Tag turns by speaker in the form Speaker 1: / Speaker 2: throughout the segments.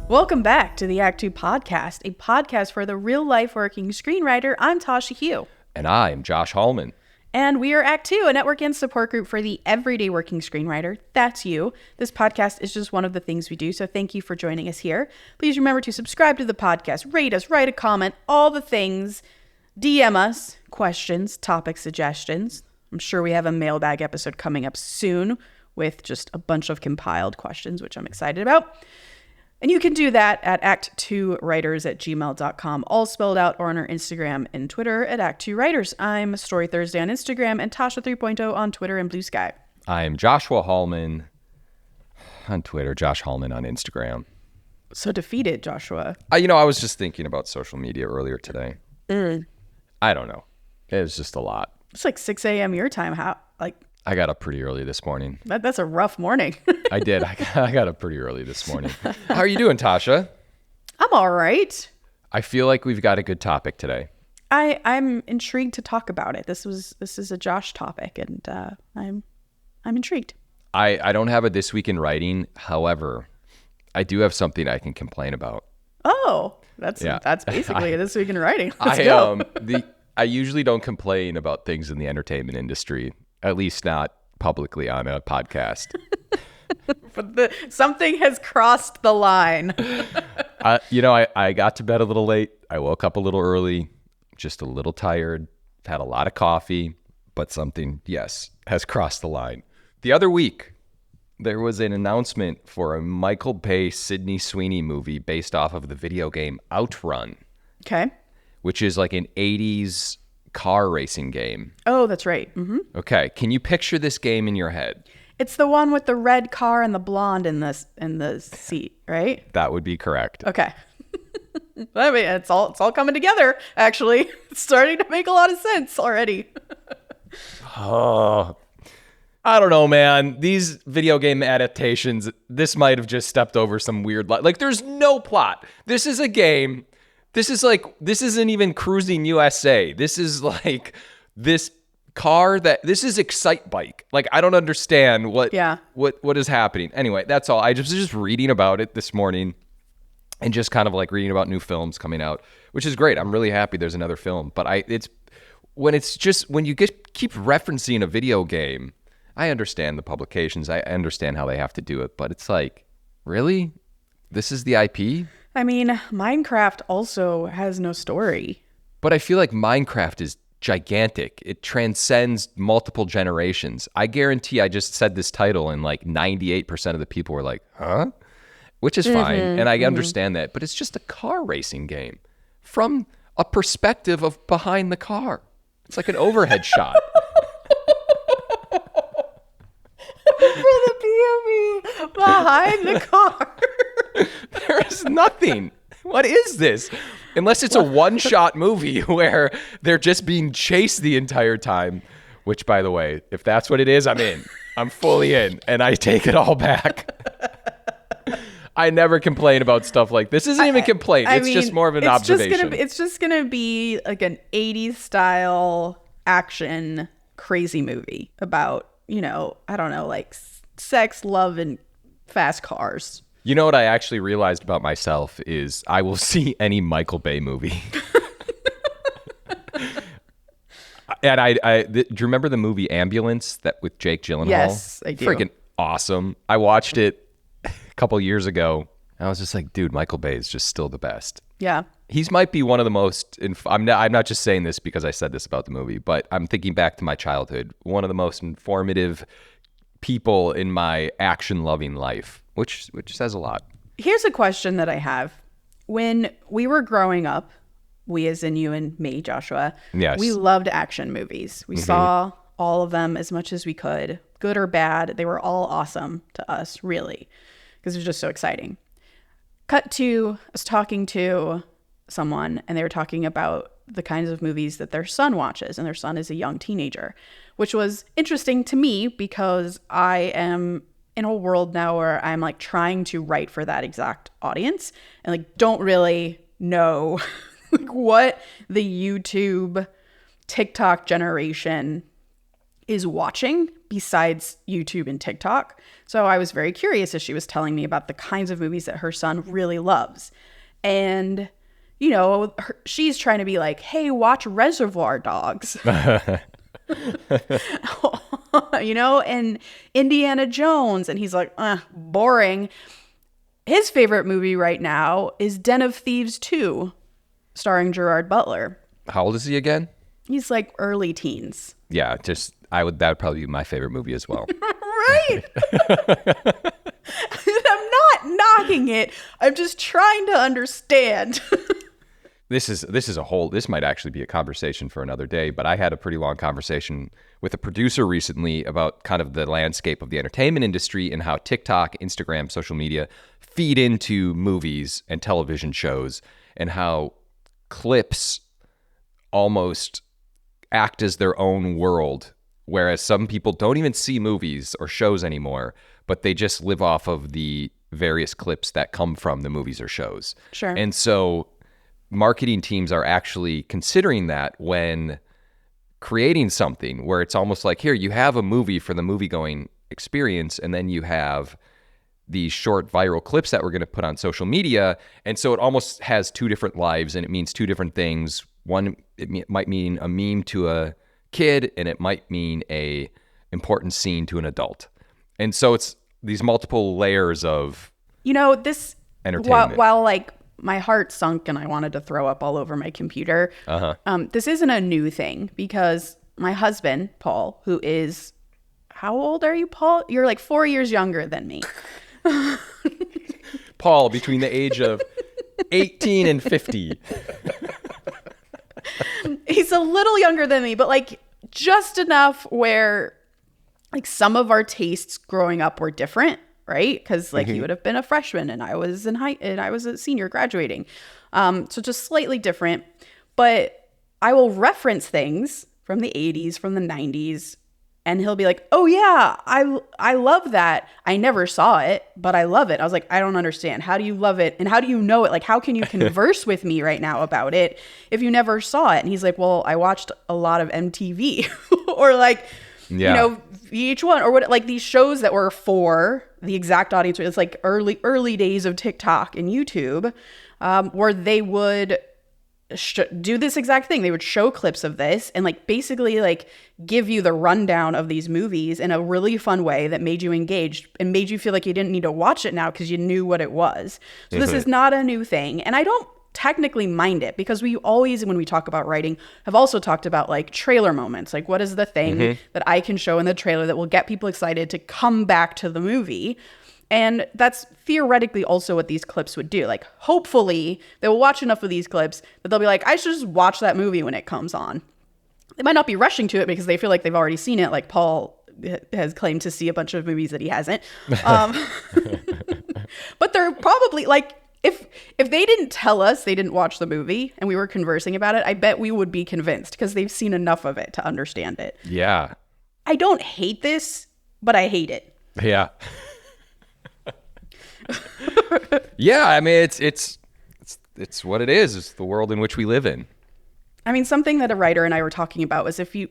Speaker 1: Welcome back to the Act Two podcast, a podcast for the real-life working screenwriter. I'm Tasha Hugh.
Speaker 2: And I'm Josh Hallman.
Speaker 1: And we are Act Two, a network and support group for the everyday working screenwriter. That's you. This podcast is just one of the things we do, so thank you for joining us here. Please remember to subscribe to the podcast, rate us, write a comment, all the things. DM us questions, topic suggestions. I'm sure we have a mailbag episode coming up soon with just a bunch of compiled questions, which I'm excited about. And you can do that at ActTwoWriters@gmail.com, all spelled out, or on our Instagram and Twitter at ActTwoWriters. I'm Story Thursday on Instagram and Tasha 3.0 on Twitter and Blue Sky.
Speaker 2: I'm Joshua Hallman on Twitter, Josh Hallman on Instagram.
Speaker 1: So defeated, Joshua.
Speaker 2: I was just thinking about social media earlier today. I don't know. It was just a lot.
Speaker 1: It's like 6 a.m. your time.
Speaker 2: I got up pretty early this morning.
Speaker 1: That's a rough morning.
Speaker 2: I did. I got up pretty early this morning. How are you doing, Tasha?
Speaker 1: I'm all right.
Speaker 2: I feel like we've got a good topic today.
Speaker 1: I'm intrigued to talk about it. This is a Josh topic, and I'm intrigued.
Speaker 2: I don't have a This Week in Writing. However, I do have something I can complain about.
Speaker 1: Oh, that's basically This Week in Writing. Let's
Speaker 2: go.
Speaker 1: go.
Speaker 2: I usually don't complain about things in the entertainment industry, at least not publicly on a podcast.
Speaker 1: But something has crossed the line.
Speaker 2: I got to bed a little late. I woke up a little early, just a little tired, had a lot of coffee, but something, yes, has crossed the line. The other week, there was an announcement for a Michael Bay, Sydney Sweeney movie based off of the video game Outrun.
Speaker 1: Okay.
Speaker 2: Which is like an 80s car racing game.
Speaker 1: Oh, that's right. Mm-hmm.
Speaker 2: Okay. Can you picture this game in your head?
Speaker 1: It's the one with the red car and the blonde in the seat, right?
Speaker 2: That would be correct.
Speaker 1: Okay. I mean, it's all coming together, actually. It's starting to make a lot of sense already.
Speaker 2: Oh, I don't know, man. These video game adaptations, this might have just stepped over some weird like there's no plot. This is a game. This isn't even Cruising USA. This is like this car this is Excite Bike. Like, I don't understand what is happening. Anyway, that's all. I was just reading about it this morning and just kind of like reading about new films coming out, which is great. I'm really happy there's another film. But when you keep referencing a video game, I understand the publications. I understand how they have to do it. But it's like, really? This is the IP?
Speaker 1: I mean, Minecraft also has no story.
Speaker 2: But I feel like Minecraft is gigantic. It transcends multiple generations. I guarantee I just said this title and like 98% of the people were like, huh? Which is fine. And I understand that. But it's just a car racing game from a perspective of behind the car. It's like an overhead shot.
Speaker 1: For the POV behind the car.
Speaker 2: There is nothing. What is this? Unless it's a one-shot movie where they're just being chased the entire time. Which, by the way, if that's what it is, I'm in. I'm fully in. And I take it all back. I never complain about stuff like this. Isn't even a complaint. It's just more of an observation.
Speaker 1: It's just going to be like an 80s style action crazy movie about, I don't know, like sex, love, and fast cars.
Speaker 2: You know what I actually realized about myself is I will see any Michael Bay movie. And do you remember the movie Ambulance with Jake Gyllenhaal?
Speaker 1: Yes, I do.
Speaker 2: Freaking awesome. I watched it a couple years ago. And I was just like, dude, Michael Bay is just still the best.
Speaker 1: Yeah. He's
Speaker 2: might be one of the most, I'm not just saying this because I said this about the movie, but I'm thinking back to my childhood. One of the most informative people in my action-loving life, which says a lot.
Speaker 1: Here's a question that I have. When we were growing up, we as in you and me, Joshua,
Speaker 2: yes,
Speaker 1: we loved action movies. We saw all of them as much as we could, good or bad. They were all awesome to us, really, because it was just so exciting. Cut to us talking to someone, and they were talking about the kinds of movies that their son watches, and their son is a young teenager, which was interesting to me because I am in a world now where I'm like trying to write for that exact audience and like don't really know like what the YouTube TikTok generation is watching besides YouTube and TikTok. So I was very curious as she was telling me about the kinds of movies that her son really loves. And, you know, she's trying to be like, hey, watch Reservoir Dogs. You know, and Indiana Jones. And he's like, boring. His favorite movie right now is Den of Thieves 2, starring Gerard Butler.
Speaker 2: How old is he again?
Speaker 1: He's like early teens.
Speaker 2: Yeah, that would probably be my favorite movie as well.
Speaker 1: Right. I'm not knocking it. I'm just trying to understand.
Speaker 2: This might actually be a conversation for another day, but I had a pretty long conversation with a producer recently about kind of the landscape of the entertainment industry and how TikTok, Instagram, social media feed into movies and television shows, and how clips almost act as their own world, whereas some people don't even see movies or shows anymore, but they just live off of the various clips that come from the movies or shows.
Speaker 1: Sure.
Speaker 2: And so marketing teams are actually considering that when creating something, where it's almost like, here, you have a movie for the movie-going experience, and then you have these short viral clips that we're going to put on social media. And so it almost has two different lives, and it means two different things. One, it might mean a meme to a kid, and it might mean a important scene to an adult. And so it's these multiple layers of,
Speaker 1: you know, this
Speaker 2: entertainment.
Speaker 1: While like my heart sunk and I wanted to throw up all over my computer. This isn't a new thing, because my husband, Paul, who is, how old are you, Paul? You're like 4 years younger than me.
Speaker 2: Paul, between the age of 18 and 50.
Speaker 1: He's a little younger than me, but like just enough where like some of our tastes growing up were different, right? Because like he would have been a freshman and I was a senior graduating. So just slightly different. But I will reference things from the 80s, from the 90s, and he'll be like, oh yeah, I love that. I never saw it, but I love it. I was like, I don't understand. How do you love it? And how do you know it? Like, how can you converse with me right now about it if you never saw it? And he's like, well, I watched a lot of MTV or like, you know, VH1 or what, like these shows that were for the exact audience. It's like early days of TikTok and YouTube, where they would do this exact thing. They would show clips of this and like basically like give you the rundown of these movies in a really fun way that made you engaged and made you feel like you didn't need to watch it now because you knew what it was. So this is not a new thing. And I don't technically mind it, because we always, when we talk about writing, have also talked about like trailer moments. Like, what is the thing that I can show in the trailer that will get people excited to come back to the movie? And that's theoretically also what these clips would do. Like, hopefully they will watch enough of these clips that they'll be like, I should just watch that movie when it comes on. They might not be rushing to it because they feel like they've already seen it. Like Paul has claimed to see a bunch of movies that he hasn't. But they're probably like, if they didn't tell us they didn't watch the movie and we were conversing about it, I bet we would be convinced because they've seen enough of it to understand it.
Speaker 2: Yeah.
Speaker 1: I don't hate this, but I hate it.
Speaker 2: Yeah. Yeah, I mean, it's what it is. It's the world in which we live in.
Speaker 1: I mean, something that a writer and I were talking about was if you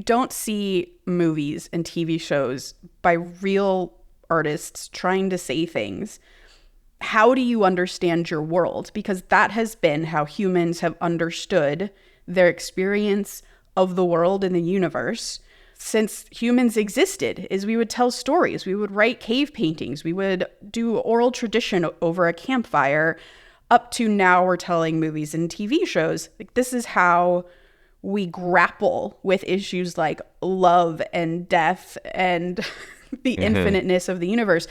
Speaker 1: don't see movies and TV shows by real artists trying to say things, how do you understand your world? Because that has been how humans have understood their experience of the world and the universe since humans existed. Is we would tell stories, we would write cave paintings, we would do oral tradition over a campfire, up to now we're telling movies and TV shows. Like, this is how we grapple with issues like love and death and the infiniteness of the universe.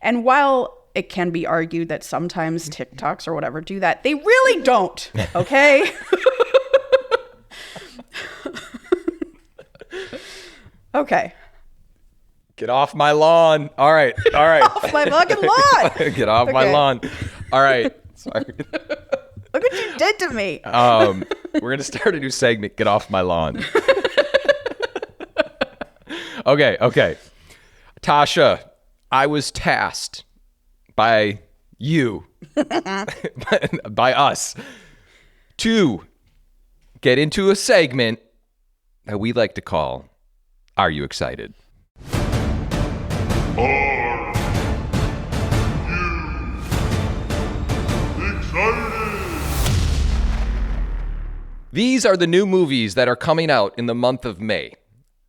Speaker 1: And while it can be argued that sometimes TikToks or whatever do that, they really don't, okay? Okay.
Speaker 2: Get off my lawn. All right.
Speaker 1: Off my fucking lawn.
Speaker 2: Get off my lawn. All right. Sorry.
Speaker 1: Look what you did to me.
Speaker 2: We're going to start a new segment, Get Off My Lawn. Okay. Tasha, I was tasked by you, by us, to get into a segment that we like to call, Are You Excited? These are the new movies that are coming out in the month of May.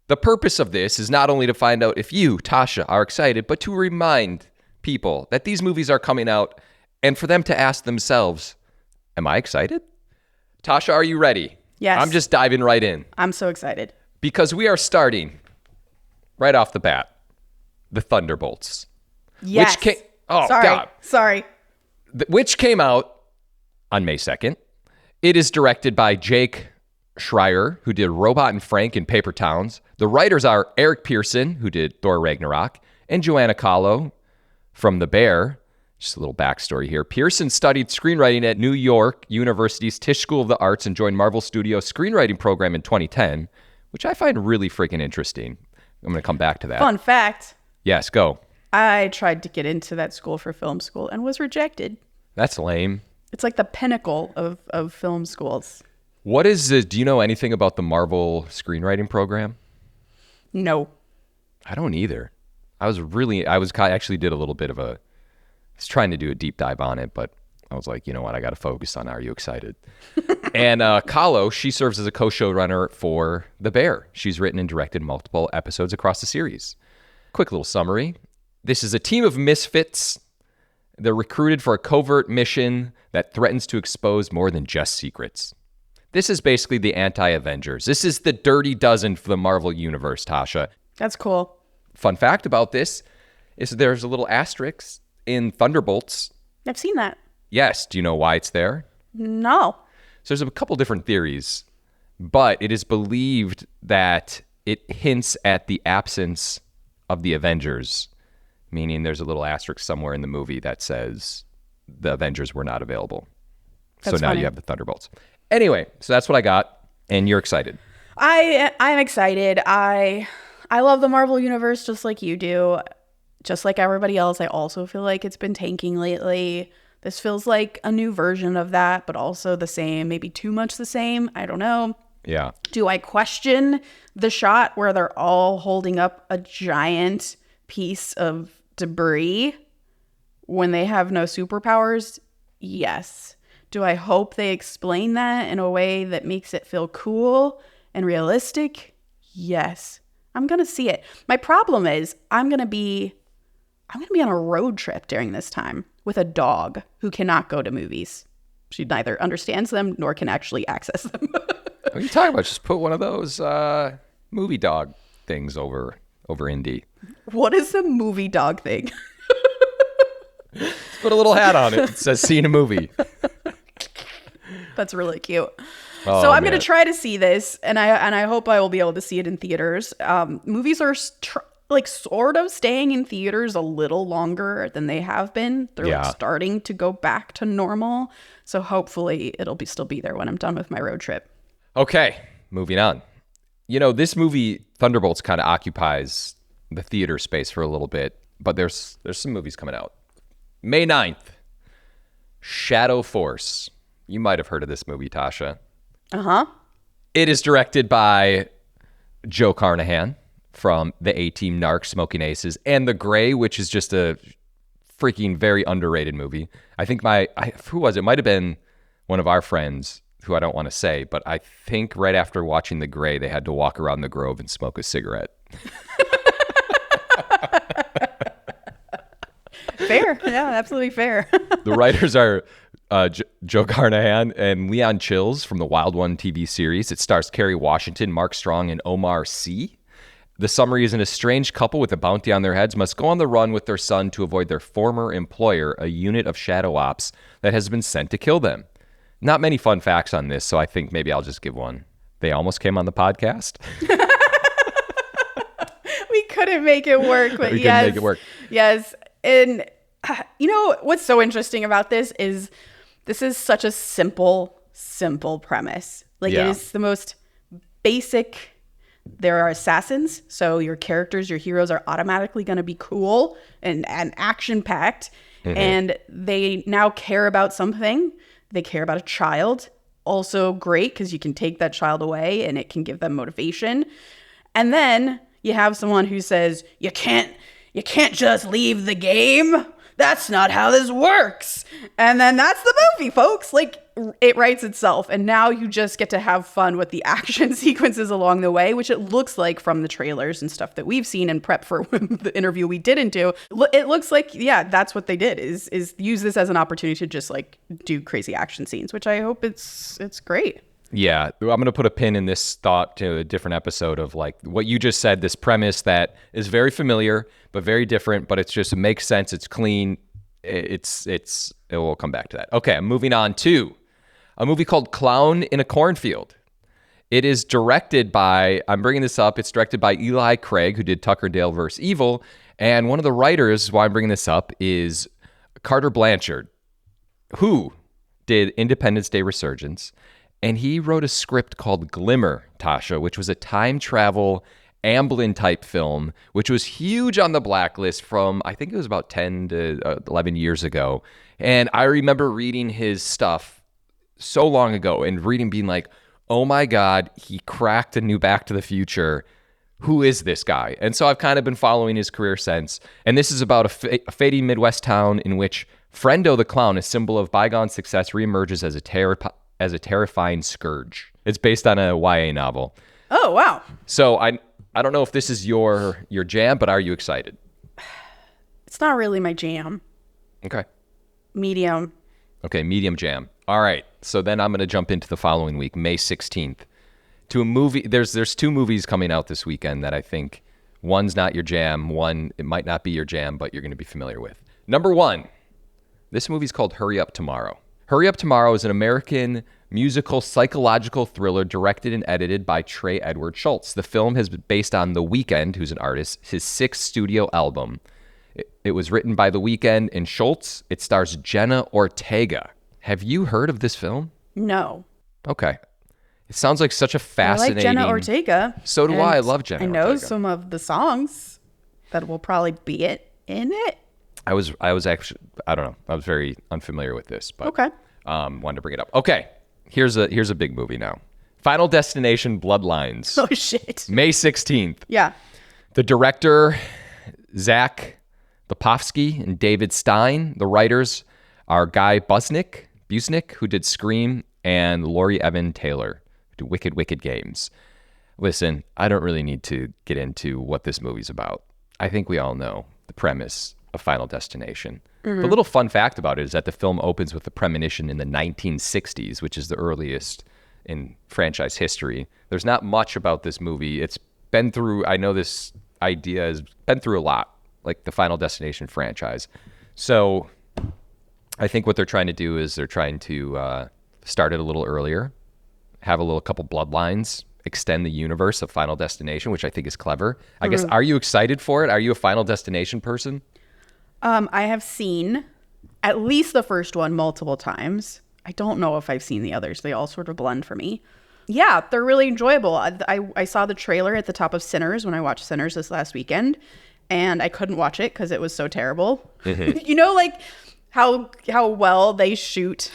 Speaker 2: The purpose of this is not only to find out if you, Tasha, are excited, but to remind people that these movies are coming out and for them to ask themselves, am I excited? Tasha, are you ready?
Speaker 1: Yes.
Speaker 2: I'm just diving right in.
Speaker 1: I'm so excited.
Speaker 2: Because we are starting right off the bat, The Thunderbolts.
Speaker 1: Yes. Sorry.
Speaker 2: Which came out on May 2nd. It is directed by Jake Schreier, who did Robot and Frank and Paper Towns. The writers are Eric Pearson, who did Thor Ragnarok, and Joanna Kahlo from The Bear. Just a little backstory here. Pearson studied screenwriting at New York University's Tisch School of the Arts and joined Marvel Studios' screenwriting program in 2010, which I find really freaking interesting. I'm going to come back to that.
Speaker 1: Fun fact.
Speaker 2: Yes, go.
Speaker 1: I tried to get into that school for film school and was rejected.
Speaker 2: That's lame.
Speaker 1: It's like the pinnacle of film schools.
Speaker 2: What is it? Do you know anything about the Marvel screenwriting program?
Speaker 1: No.
Speaker 2: I don't either. I actually did a little bit of I was trying to do a deep dive on it, but I was like, you know what? I got to focus on Are You Excited? And Kahlo, she serves as a co-showrunner for The Bear. She's written and directed multiple episodes across the series. Quick little summary. This is a team of misfits. They're recruited for a covert mission that threatens to expose more than just secrets. This is basically the anti-Avengers. This is the Dirty Dozen for the Marvel Universe, Tasha.
Speaker 1: That's cool.
Speaker 2: Fun fact about this is there's a little asterisk in Thunderbolts.
Speaker 1: I've seen that.
Speaker 2: Yes. Do you know why it's there?
Speaker 1: No.
Speaker 2: So there's a couple different theories, but it is believed that it hints at the absence of the Avengers, meaning there's a little asterisk somewhere in the movie that says the Avengers were not available. So now you have the Thunderbolts. Anyway, so that's what I got, and you're excited.
Speaker 1: I'm excited. I love the Marvel Universe just like you do. Just like everybody else, I also feel like it's been tanking lately. This feels like a new version of that, but also the same, maybe too much the same. I don't know.
Speaker 2: Yeah.
Speaker 1: Do I question the shot where they're all holding up a giant piece of debris when they have no superpowers? Yes. Do I hope they explain that in a way that makes it feel cool and realistic? Yes. I'm going to see it. My problem is I'm going to be on a road trip during this time with a dog who cannot go to movies. She neither understands them nor can actually access them.
Speaker 2: What are you talking about? Just put one of those movie dog things over Indy.
Speaker 1: What is a movie dog thing?
Speaker 2: Put a little hat on it. It says "Seen a movie."
Speaker 1: That's really cute.
Speaker 2: Oh,
Speaker 1: so I'm going to try to see this, and I hope I will be able to see it in theaters. Movies are sort of staying in theaters a little longer than they have been. They're starting to go back to normal. So hopefully it'll still be there when I'm done with my road trip.
Speaker 2: Okay, moving on. You know, this movie Thunderbolts kind of occupies the theater space for a little bit, but there's some movies coming out. May 9th, Shadow Force. You might have heard of this movie, Tasha.
Speaker 1: Uh-huh.
Speaker 2: It is directed by Joe Carnahan from the A-Team, Narc, Smoking Aces, and The Grey, which is just a freaking very underrated movie. I think who was it? It might have been one of our friends who I don't want to say, but I think right after watching The Grey, they had to walk around the Grove and smoke a cigarette.
Speaker 1: Fair. Yeah, absolutely fair.
Speaker 2: The writers are Joe Carnahan and Leon Chills from the Wild One TV series. It stars Kerry Washington, Mark Strong, and Omar Sy. The summary is an estranged couple with a bounty on their heads must go on the run with their son to avoid their former employer, a unit of shadow ops that has been sent to kill them. Not many fun facts on this, so I think maybe I'll just give one. They almost came on the podcast.
Speaker 1: We couldn't make it work, but
Speaker 2: we couldn't make it work.
Speaker 1: Yes. And you know what's so interesting about this is such a simple premise. Like it is the most basic. There are assassins, so your characters, your heroes are automatically going to be cool and action-packed. Mm-hmm. And they now care about something. They care about a child. Also great because you can take that child away and it can give them motivation. And then you have someone who says, you can't just leave the game. That's not how this works. And then that's the movie, folks. Like, it writes itself. And now you just get to have fun with the action sequences along the way, which it looks like from the trailers and stuff that we've seen and prep for the interview we didn't do. It looks like, yeah, that's what they did is use this as an opportunity to just like do crazy action scenes, which I hope it's great.
Speaker 2: Yeah, I'm going to put a pin in this thought to a different episode of like what you just said, this premise that is very familiar, but very different, but it makes sense. It's clean. We'll come back to that. Okay, I'm moving on to a movie called Clown in a Cornfield. It is directed by, I'm bringing this up, it's directed by Eli Craig, who did Tucker and Dale vs. Evil. And one of the writers, why I'm bringing this up, is Carter Blanchard, who did Independence Day Resurgence. And he wrote a script called Glimmer, Tasha, which was a time travel Amblin type film, which was huge on the blacklist from, I think it was about 10 to 11 years ago. And I remember reading his stuff so long ago and being like, oh my God, he cracked a new Back to the Future. Who is this guy? And so I've kind of been following his career since. And this is about a fading Midwest town in which Friendo the clown, a symbol of bygone success, reemerges as a terrifying scourge. It's based on a YA novel.
Speaker 1: Oh, wow.
Speaker 2: So I don't know if this is your jam, but are you excited?
Speaker 1: It's not really my jam.
Speaker 2: Okay.
Speaker 1: Medium.
Speaker 2: Okay, medium jam. All right. So then I'm going to jump into the following week, May 16th, to a movie. There's two movies coming out this weekend that I think one's not your jam, one it might not be your jam, but you're going to be familiar with. Number one, this movie's called Hurry Up Tomorrow. Hurry Up Tomorrow is an American musical psychological thriller directed and edited by Trey Edward Schultz. The film is based on The Weeknd, who's an artist, his sixth studio album. It was written by The Weeknd and Schultz. It stars Jenna Ortega. Have you heard of this film?
Speaker 1: No.
Speaker 2: Okay. It sounds like such a fascinating...
Speaker 1: I like Jenna Ortega.
Speaker 2: So do I. I love Jenna Ortega.
Speaker 1: I know some of the songs that will probably be in it.
Speaker 2: I was actually, I don't know. I was very unfamiliar with this, but
Speaker 1: okay.
Speaker 2: Wanted to bring it up. Okay. Here's a big movie now. Final Destination Bloodlines.
Speaker 1: Oh, shit.
Speaker 2: May 16th.
Speaker 1: Yeah.
Speaker 2: The director, Zach Lipovsky and David Stein. The writers are Guy Busnick, who did Scream, and Laurie Evan Taylor, who did Wicked, Wicked Games. Listen, I don't really need to get into what this movie's about. I think we all know the premise of Final Destination. Mm-hmm. The little fun fact about it is that the film opens with a premonition in the 1960s, which is the earliest in franchise history. There's not much about this movie. It's been through, I know this idea has been through a lot, like the Final Destination franchise. So I think what they're trying to do is they're trying to start it a little earlier, have a couple bloodlines, extend the universe of Final Destination, which I think is clever. I guess, are you excited for it? Are you a Final Destination person?
Speaker 1: I have seen at least the first one multiple times. I don't know if I've seen the others. They all sort of blend for me. Yeah, they're really enjoyable. I saw the trailer at the top of Sinners when I watched Sinners this last weekend, and I couldn't watch it because it was so terrible. Mm-hmm. You know, like how well they shoot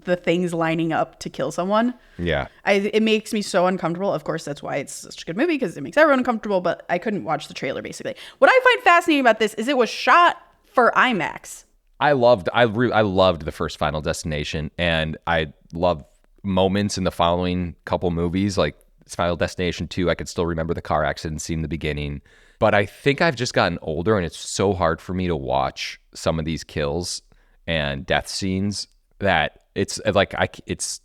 Speaker 1: the things lining up to kill someone.
Speaker 2: Yeah.
Speaker 1: It makes me so uncomfortable. Of course, that's why it's such a good movie, because it makes everyone uncomfortable, but I couldn't watch the trailer, basically. What I find fascinating about this is it was shot for IMAX.
Speaker 2: I loved the first Final Destination, and I love moments in the following couple movies, like Final Destination 2. I could still remember the car accident scene in the beginning. But I think I've just gotten older, and it's so hard for me to watch some of these kills and death scenes that it's like it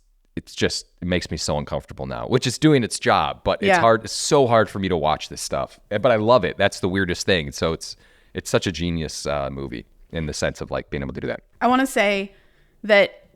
Speaker 2: makes me so uncomfortable now, which is doing its job, but it's hard. It's so hard for me to watch this stuff, but I love it. That's the weirdest thing. So it's such a genius movie in the sense of like being able to do that.
Speaker 1: I want to say that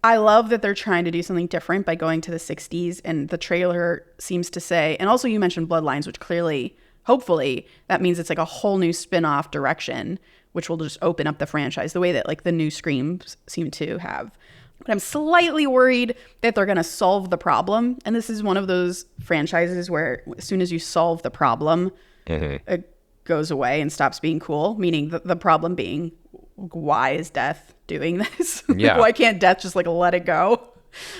Speaker 1: I love that they're trying to do something different by going to the 60s, and the trailer seems to say, and also you mentioned Bloodlines, which clearly, hopefully, that means it's like a whole new spin-off direction, which will just open up the franchise the way that like the new Screams seem to have. But I'm slightly worried that they're going to solve the problem. And this is one of those franchises where as soon as you solve the problem, it goes away and stops being cool. Meaning the problem being, why is Death doing this?
Speaker 2: Yeah.
Speaker 1: Why can't Death just like let it go?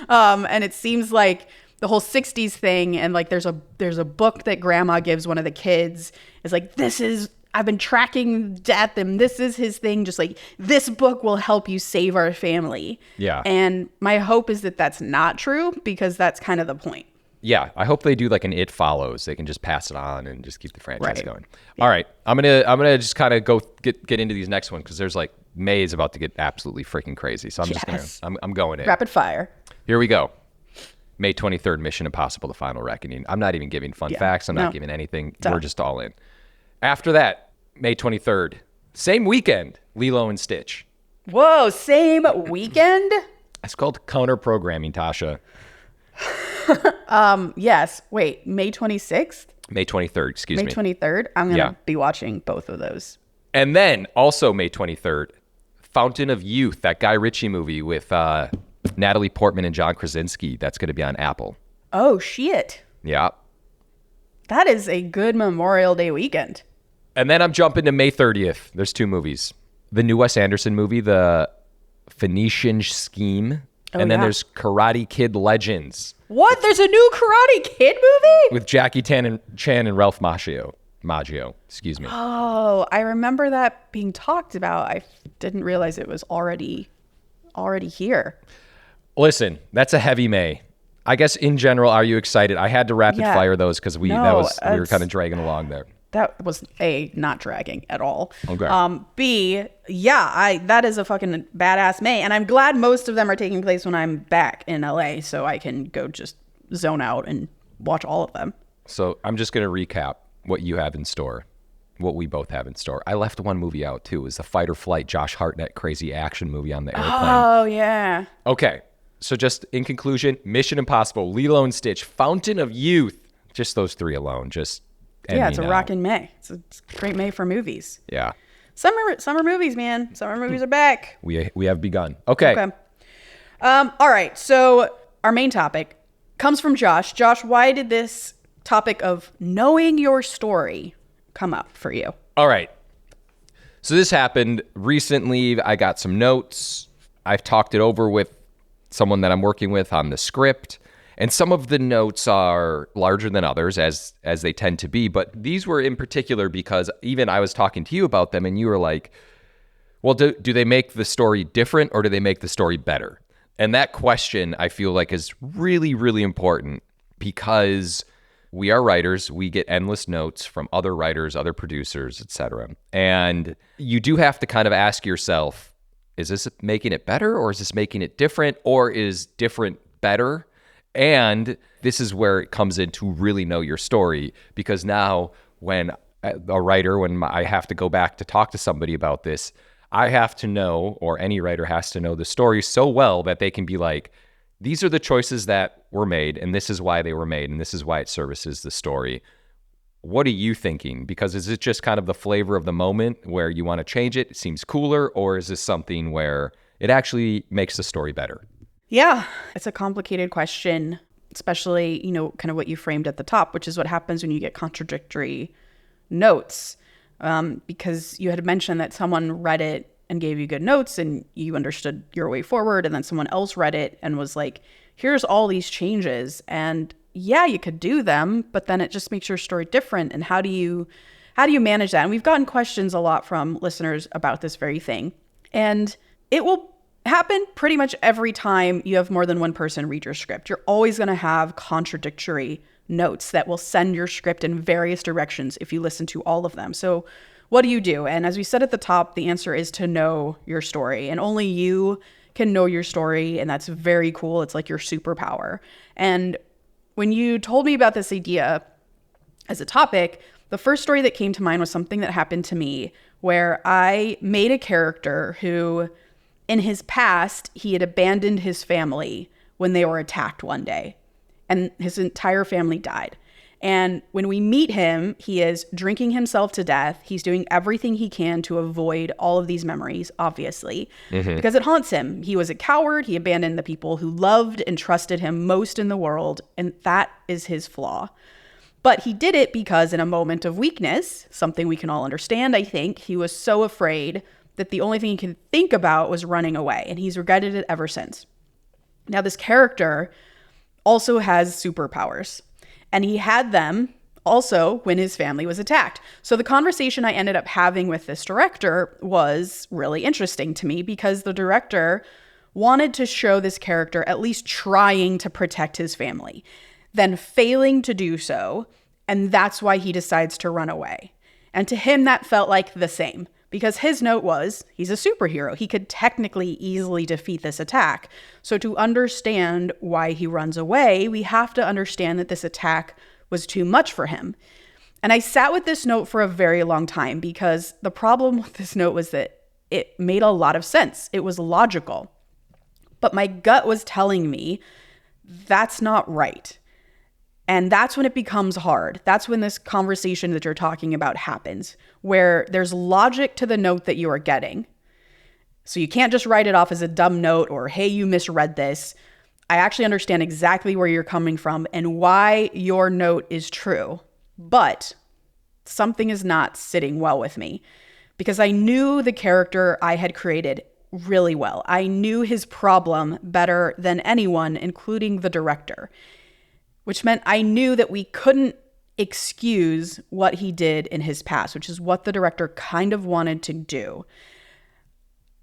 Speaker 1: And it seems like the whole 60s thing, and like there's a book that grandma gives one of the kids, is like, this is I've been tracking death and this is his thing. Just like, this book will help you save our family.
Speaker 2: Yeah.
Speaker 1: And my hope is that that's not true, because that's kind of the point.
Speaker 2: Yeah, I hope they do like an It Follows. They can just pass it on and just keep the franchise going.
Speaker 1: Yeah.
Speaker 2: All right, I'm gonna just kind of go get into these next one, because there's like May is about to get absolutely freaking crazy. So I'm going in.
Speaker 1: Rapid fire.
Speaker 2: Here we go. May 23rd, Mission Impossible: The Final Reckoning. I'm not even giving fun facts. I'm not giving anything. We're just all in. After that, May 23rd, same weekend, Lilo and Stitch.
Speaker 1: Whoa, same weekend?
Speaker 2: It's called counter programming, Tasha.
Speaker 1: Yes. Wait, May 26th?
Speaker 2: May 23rd, excuse me.
Speaker 1: May 23rd? I'm going to be watching both of those.
Speaker 2: And then also May 23rd, Fountain of Youth, that Guy Ritchie movie with Natalie Portman and John Krasinski. That's going to be on Apple.
Speaker 1: Oh, shit.
Speaker 2: Yeah.
Speaker 1: That is a good Memorial Day weekend.
Speaker 2: And then I'm jumping to May 30th. There's two movies. The new Wes Anderson movie, The Phoenician Scheme. And then there's Karate Kid Legends.
Speaker 1: What? There's a new Karate Kid movie?
Speaker 2: With Jackie Chan and Ralph Macchio. Excuse me.
Speaker 1: Oh, I remember that being talked about. I didn't realize it was already here.
Speaker 2: Listen, that's a heavy May. I guess in general, are you excited? I had to rapid fire those because we were kind of dragging along there.
Speaker 1: That was A, not dragging at all.
Speaker 2: Okay.
Speaker 1: B, that is a fucking badass May. And I'm glad most of them are taking place when I'm back in LA, so I can go just zone out and watch all of them.
Speaker 2: So I'm just going to recap what you have in store, what we both have in store. I left one movie out too. It was the Fight or Flight Josh Hartnett crazy action movie on the airplane.
Speaker 1: Oh, yeah.
Speaker 2: Okay. So just in conclusion, Mission Impossible, Lilo and Stitch, Fountain of Youth, just those three alone, just
Speaker 1: it's a rockin' May. It's a great May for movies.
Speaker 2: Yeah.
Speaker 1: Summer movies, man. Summer movies are back.
Speaker 2: We have begun. Okay.
Speaker 1: All right. So our main topic comes from Josh. Josh, why did this topic of knowing your story come up for you?
Speaker 2: All right. So this happened recently. I got some notes. I've talked it over with someone that I'm working with on the script. And some of the notes are larger than others, as they tend to be. But these were in particular because even I was talking to you about them, and you were like, well, do they make the story different or do they make the story better? And that question, I feel like, is really, really important because we are writers. We get endless notes from other writers, other producers, etc. And you do have to kind of ask yourself, is this making it better or is this making it different, or is different better? And this is where it comes in to really know your story, because now when a writer, when I have to go back to talk to somebody about this, I have to know, or any writer has to know the story so well that they can be like, these are the choices that were made, and this is why they were made, and this is why it services the story. What are you thinking? Because is it just kind of the flavor of the moment where you want to change it? It seems cooler, or is this something where it actually makes the story better?
Speaker 1: Yeah, it's a complicated question, especially, kind of what you framed at the top, which is what happens when you get contradictory notes. Because you had mentioned that someone read it and gave you good notes and you understood your way forward. And then someone else read it and was like, here's all these changes. And yeah, you could do them, but then it just makes your story different. And how do you manage that? And we've gotten questions a lot from listeners about this very thing. And it will happen pretty much every time you have more than one person read your script. You're always going to have contradictory notes that will send your script in various directions if you listen to all of them. So what do you do? And as we said at the top, the answer is to know your story. And only you can know your story. And that's very cool. It's like your superpower. And when you told me about this idea as a topic, the first story that came to mind was something that happened to me where I made a character who, in his past, he had abandoned his family when they were attacked one day, and his entire family died. And when we meet him, he is drinking himself to death. He's doing everything he can to avoid all of these memories, obviously, because it haunts him. He was a coward. He abandoned the people who loved and trusted him most in the world, and that is his flaw. But he did it because in a moment of weakness, something we can all understand, I think, he was so afraid that the only thing he could think about was running away, and he's regretted it ever since. Now, this character also has superpowers, and he had them Also, when his family was attacked. So the conversation I ended up having with this director was really interesting to me because the director wanted to show this character at least trying to protect his family, then failing to do so, and that's why he decides to run away. And to him, that felt like the same, because his note was, he's a superhero. He could technically easily defeat this attack. So to understand why he runs away, we have to understand that this attack was too much for him. And I sat with this note for a very long time because the problem with this note was that it made a lot of sense. It was logical. But my gut was telling me that's not right. And that's when it becomes hard. That's when this conversation that you're talking about happens, where there's logic to the note that you are getting. So you can't just write it off as a dumb note or, hey, you misread this. I actually understand exactly where you're coming from and why your note is true. But something is not sitting well with me because I knew the character I had created really well. I knew his problem better than anyone, including the director, which meant I knew that we couldn't excuse what he did in his past, which is what the director kind of wanted to do.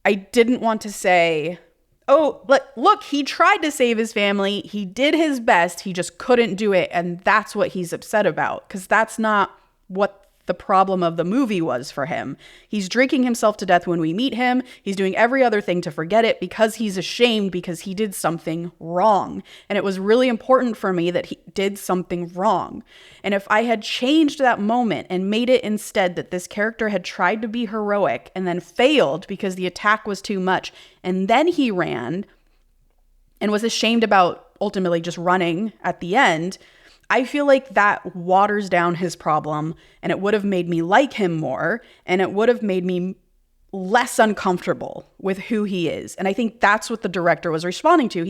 Speaker 1: I didn't want to say, oh, look, he tried to save his family. He did his best. He just couldn't do it. And that's what he's upset about, because that's not what the problem of the movie was for him. He's drinking himself to death when we meet him. He's doing every other thing to forget it because he's ashamed because he did something wrong. And it was really important for me that he did something wrong. And if I had changed that moment and made it instead that this character had tried to be heroic and then failed because the attack was too much, and then he ran and was ashamed about ultimately just running at the end, I feel like that waters down his problem, and it would have made me like him more, and it would have made me less uncomfortable with who he is. And I think that's what the director was responding to.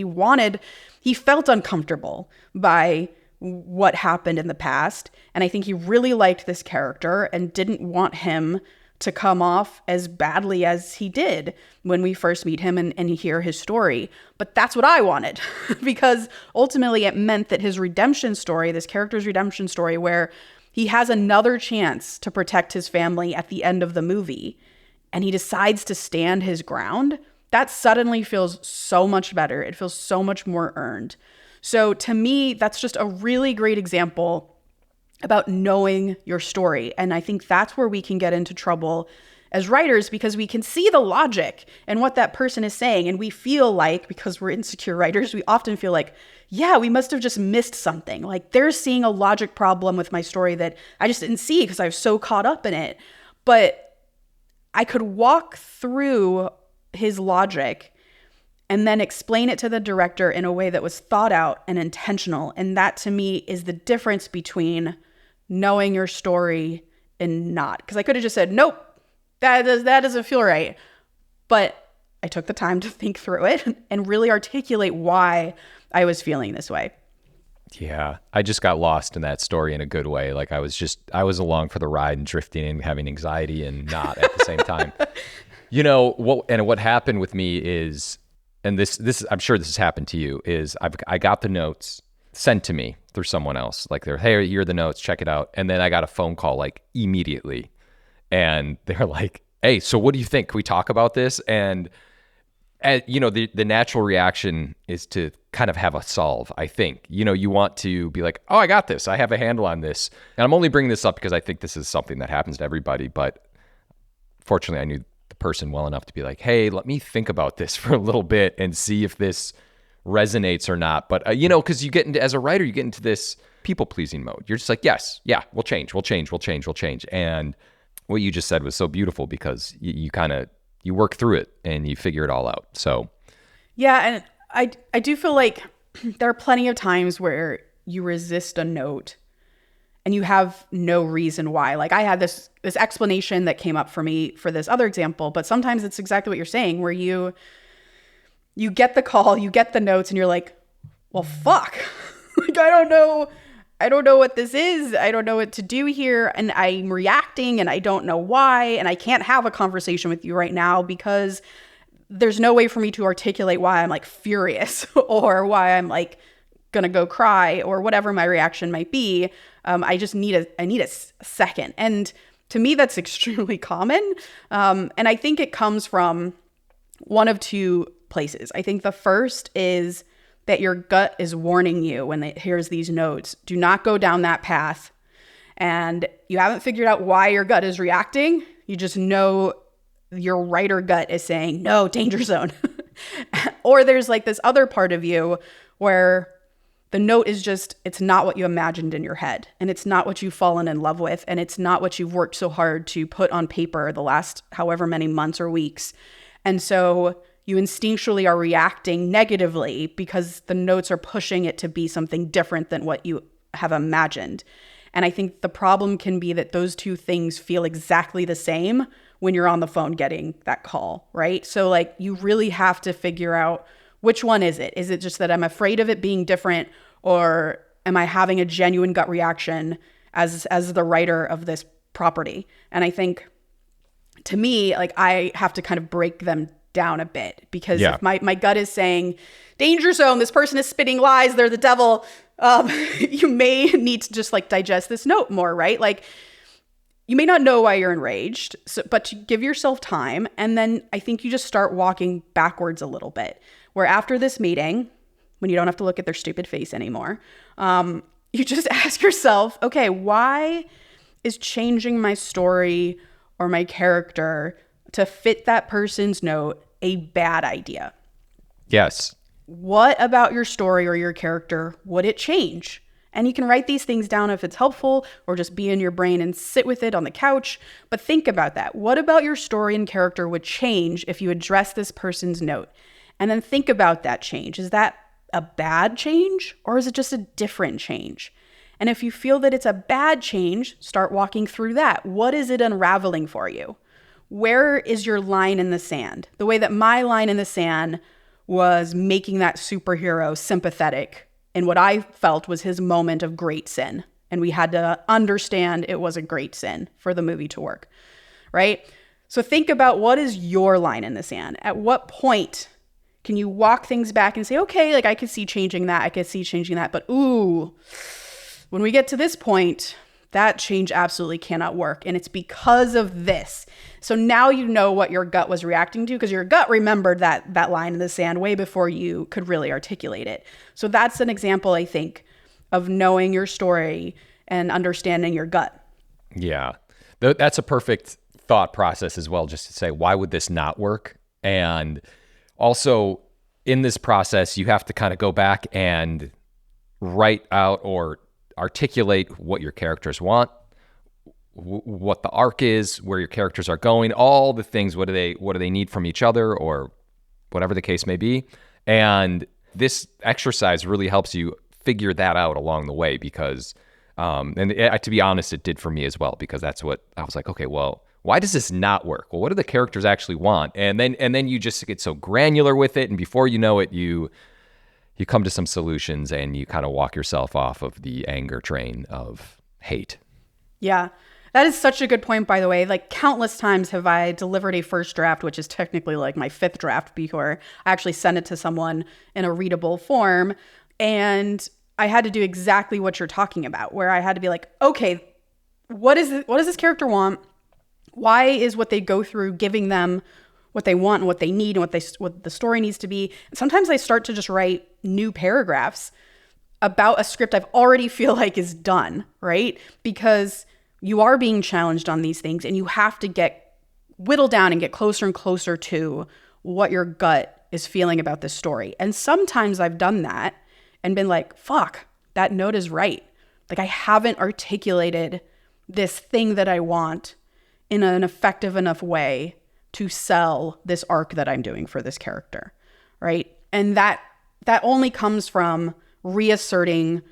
Speaker 1: He felt uncomfortable by what happened in the past, and I think he really liked this character and didn't want him to come off as badly as he did when we first meet him and hear his story. But that's what I wanted because ultimately it meant that his redemption story, this character's redemption story where he has another chance to protect his family at the end of the movie and he decides to stand his ground, that suddenly feels so much better. It feels so much more earned. So to me, that's just a really great example about knowing your story. And I think that's where we can get into trouble as writers because we can see the logic and what that person is saying. And we feel like, because we're insecure writers, we often feel like, yeah, we must have just missed something. Like they're seeing a logic problem with my story that I just didn't see because I was so caught up in it. But I could walk through his logic and then explain it to the director in a way that was thought out and intentional. And that to me is the difference between knowing your story and not. Because I could have just said, nope, that doesn't feel right. But I took the time to think through it and really articulate why I was feeling this way.
Speaker 2: Yeah, I just got lost in that story in a good way. Like I was along for the ride and drifting and having anxiety and not at the same time. You know, what happened with me is, and this I'm sure this has happened to you, is I got the notes sent to me through someone else. Like hey, here are the notes, check it out. And then I got a phone call like immediately. And they're like, hey, so what do you think? Can we talk about this? And you know, the natural reaction is to kind of have a solve, I think. You know, you want to be like, oh, I got this. I have a handle on this. And I'm only bringing this up because I think this is something that happens to everybody. But fortunately, I knew the person well enough to be like, hey, let me think about this for a little bit and see if this resonates or not. But, you know, because as a writer, you get into this people-pleasing mode. You're just like, yes, yeah, we'll change. And what you just said was so beautiful because you work through it and you figure it all out. So
Speaker 1: yeah, and I do feel like there are plenty of times where you resist a note and you have no reason why. Like I had this explanation that came up for me for this other example, but sometimes it's exactly what you're saying, where you get the call, you get the notes, and you're like, well, fuck. Like I don't know what this is. I don't know what to do here. And I'm reacting and I don't know why. And I can't have a conversation with you right now because there's no way for me to articulate why I'm like furious or why I'm like going to go cry or whatever my reaction might be. I just need a second. And to me, that's extremely common. And I think it comes from one of two places. I think the first is that your gut is warning you when it hears these notes. Do not go down that path. And you haven't figured out why your gut is reacting. You just know your writer gut is saying, no, danger zone. Or there's like this other part of you where the note is just, it's not what you imagined in your head. And it's not what you've fallen in love with. And it's not what you've worked so hard to put on paper the last however many months or weeks. And so you instinctually are reacting negatively because the notes are pushing it to be something different than what you have imagined. And I think the problem can be that those two things feel exactly the same when you're on the phone getting that call, right? So like you really have to figure out, which one is it? Is it just that I'm afraid of it being different, or am I having a genuine gut reaction as the writer of this property? And I think to me, like I have to kind of break them down a bit, because if my gut is saying danger zone, this person is spitting lies, they're the devil, you may need to just like digest this note more, right? Like you may not know why you're enraged, but you give yourself time. And then I think you just start walking backwards a little bit, where after this meeting, when you don't have to look at their stupid face anymore, you just ask yourself, okay, why is changing my story or my character to fit that person's note a bad idea?
Speaker 2: Yes.
Speaker 1: What about your story or your character would it change? And you can write these things down if it's helpful, or just be in your brain and sit with it on the couch. But think about that. What about your story and character would change if you address this person's note? And then think about that change. Is that a bad change, or is it just a different change? And if you feel that it's a bad change, start walking through that. What is it unraveling for you? Where is your line in the sand? The way that my line in the sand was making that superhero sympathetic in what I felt was his moment of great sin. And we had to understand it was a great sin for the movie to work, right? So think about, what is your line in the sand? At what point can you walk things back and say, okay, like I could see changing that, I could see changing that, but ooh, when we get to this point, that change absolutely cannot work. And it's because of this. So now you know what your gut was reacting to, because your gut remembered that line in the sand way before you could really articulate it. So that's an example, I think, of knowing your story and understanding your gut.
Speaker 2: Yeah. That's a perfect thought process as well, just to say, why would this not work? And also in this process, you have to kind of go back and write out or articulate what your characters want, what the arc is, where your characters are going, all the things. What do they need from each other, or whatever the case may be. And this exercise really helps you figure that out along the way, because to be honest, it did for me as well, because that's what I was like, okay, well, why does this not work? Well, what do the characters actually want? And then you just get so granular with it, and before you know it, you come to some solutions, and you kind of walk yourself off of the anger train of hate.
Speaker 1: Yeah. That is such a good point, by the way. Like, countless times have I delivered a first draft, which is technically like my fifth draft, before I actually send it to someone in a readable form. And I had to do exactly what you're talking about, where I had to be like, okay, what does this character want? Why is what they go through giving them what they want and what they need and what the story needs to be? And sometimes I start to just write new paragraphs about a script I've already feel like is done, right? Because you are being challenged on these things, and you have to get whittled down and get closer and closer to what your gut is feeling about this story. And sometimes I've done that and been like, fuck, that note is right. Like, I haven't articulated this thing that I want in an effective enough way to sell this arc that I'm doing for this character, right? And that only comes from reasserting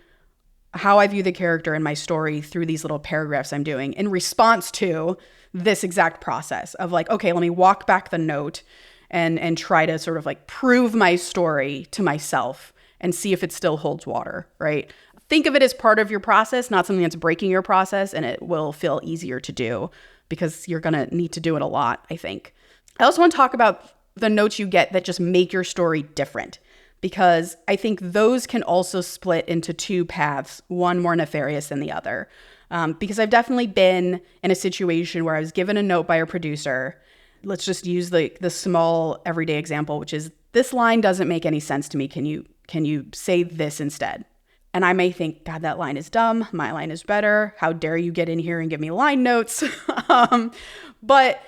Speaker 1: how I view the character in my story through these little paragraphs I'm doing in response to this exact process of like, okay, let me walk back the note and try to sort of like prove my story to myself and see if it still holds water, right? Think of it as part of your process, not something that's breaking your process, and it will feel easier to do because you're going to need to do it a lot, I think. I also want to talk about the notes you get that just make your story different. because I think those can also split into two paths, one more nefarious than the other. Because I've definitely been in a situation where I was given a note by a producer. Let's just use the small everyday example, which is, this line doesn't make any sense to me. Can you say this instead? And I may think, God, that line is dumb. My line is better. How dare you get in here and give me line notes? But,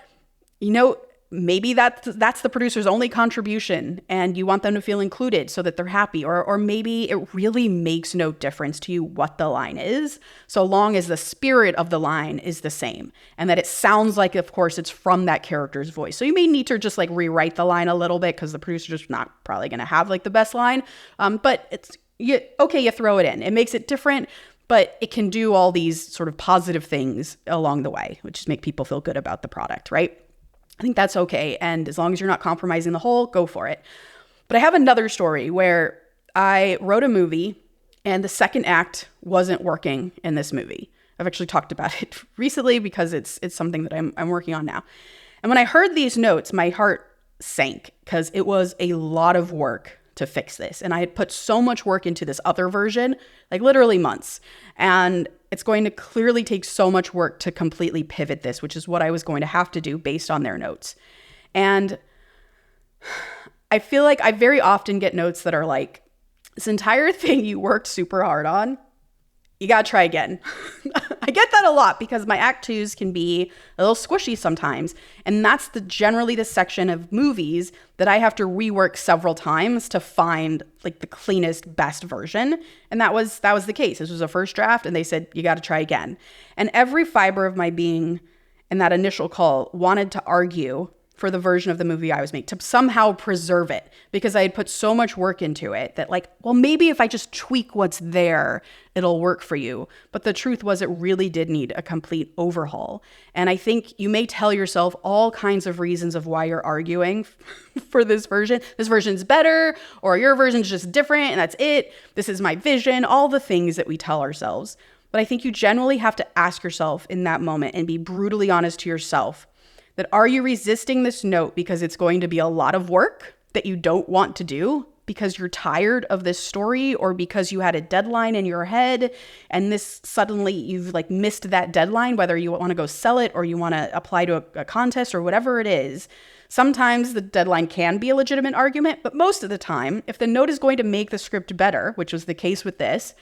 Speaker 1: maybe that's the producer's only contribution, and you want them to feel included so that they're happy. Or maybe it really makes no difference to you what the line is, so long as the spirit of the line is the same and that it sounds like, of course, it's from that character's voice. So you may need to just like rewrite the line a little bit because the producer's just not probably going to have like the best line. But you throw it in. It makes it different, but it can do all these sort of positive things along the way, which just make people feel good about the product, right? I think that's okay. And as long as you're not compromising the whole, go for it. But I have another story where I wrote a movie and the second act wasn't working in this movie. I've actually talked about it recently because it's something that I'm working on now. And when I heard these notes, my heart sank because it was a lot of work to fix this. And I had put so much work into this other version, like literally months. And it's going to clearly take so much work to completely pivot this, which is what I was going to have to do based on their notes. And I feel like I very often get notes that are like, this entire thing you worked super hard on, you got to try again. I get that a lot because my act twos can be a little squishy sometimes. And that's generally the section of movies that I have to rework several times to find like the cleanest, best version. And that was the case. This was a first draft and they said, you got to try again. And every fiber of my being in that initial call wanted to argue for the version of the movie I was making, to somehow preserve it, because I had put so much work into it that like, well, maybe if I just tweak what's there, it'll work for you. But the truth was it really did need a complete overhaul. And I think you may tell yourself all kinds of reasons of why you're arguing for this version. This version's better, or your version's just different and that's it. This is my vision, all the things that we tell ourselves. But I think you generally have to ask yourself in that moment and be brutally honest to yourself that, are you resisting this note because it's going to be a lot of work that you don't want to do because you're tired of this story, or because you had a deadline in your head and this suddenly you've like missed that deadline, whether you want to go sell it or you want to apply to a contest or whatever it is. Sometimes the deadline can be a legitimate argument, but most of the time, if the note is going to make the script better, which was the case with this,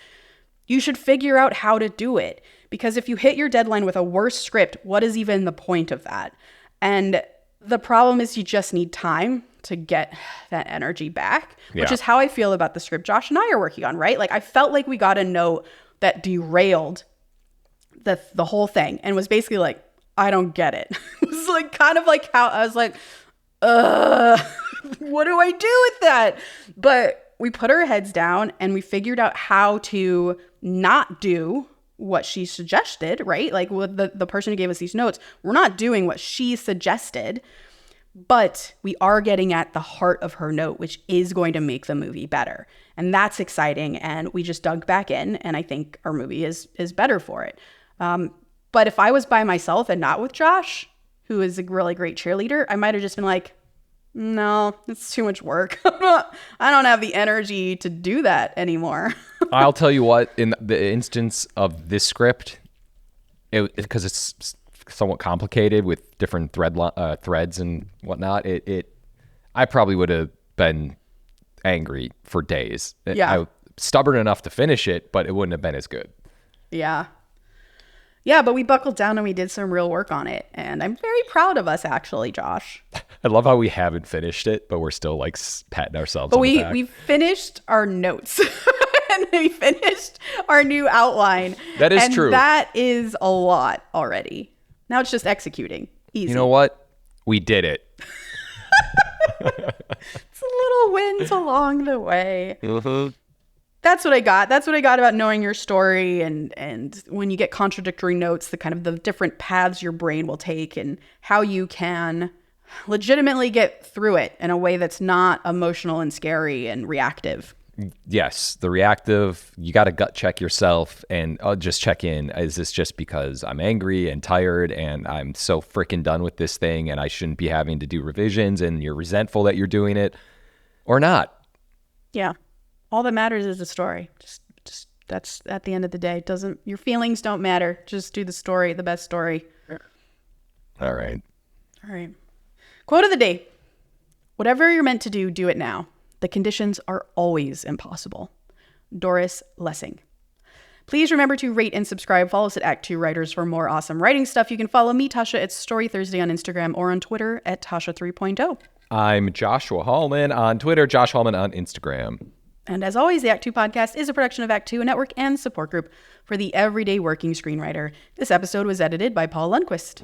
Speaker 1: you should figure out how to do it. Because if you hit your deadline with a worse script, what is even the point of that? And the problem is you just need time to get that energy back, which is how I feel about the script Josh and I are working on, right? Like I felt like we got a note that derailed the whole thing and was basically like, I don't get it. It was like kind of like how I was like, what do I do with that? But we put our heads down and we figured out how to not do what she suggested, right? Like with the person who gave us these notes, we're not doing what she suggested, but we are getting at the heart of her note, which is going to make the movie better. And that's exciting. And we just dug back in, and I think our movie is better for it. But if I was by myself and not with Josh, who is a really great cheerleader, I might have just been like, no, it's too much work. I don't have the energy to do that anymore.
Speaker 2: I'll tell you what, in the instance of this script, because it's somewhat complicated with different threads and whatnot, I probably would have been angry for days.
Speaker 1: Yeah.
Speaker 2: Stubborn enough to finish it, but it wouldn't have been as good.
Speaker 1: Yeah. Yeah, but we buckled down and we did some real work on it. And I'm very proud of us, actually, Josh.
Speaker 2: I love how we haven't finished it, but we're still like patting ourselves
Speaker 1: on
Speaker 2: the back.
Speaker 1: But we finished our notes and we finished our new outline.
Speaker 2: That is true.
Speaker 1: That is a lot already. Now it's just executing. Easy.
Speaker 2: You know what? We did it.
Speaker 1: It's little wins along the way.
Speaker 2: Mm-hmm.
Speaker 1: That's what I got. That's what I got about knowing your story, and when you get contradictory notes, the kind of the different paths your brain will take and how you can legitimately get through it in a way that's not emotional and scary and reactive.
Speaker 2: Yes, the reactive, you got to gut check yourself and just check in. Is this just because I'm angry and tired and I'm so freaking done with this thing and I shouldn't be having to do revisions and you're resentful that you're doing it, or not?
Speaker 1: Yeah. All that matters is the story. Just that's at the end of the day. Your feelings don't matter. Just do the story, the best story.
Speaker 2: All right.
Speaker 1: All right. Quote of the day. Whatever you're meant to do, do it now. The conditions are always impossible. Doris Lessing. Please remember to rate and subscribe. Follow us at ActTwoWriters for more awesome writing stuff. You can follow me, Tasha, at Story Thursday on Instagram or on Twitter at Tasha 3.0.
Speaker 2: I'm Joshua Hallman on Twitter, Josh Hallman on Instagram.
Speaker 1: And as always, the Act Two podcast is a production of Act Two, a network and support group for the everyday working screenwriter. This episode was edited by Paul Lundquist.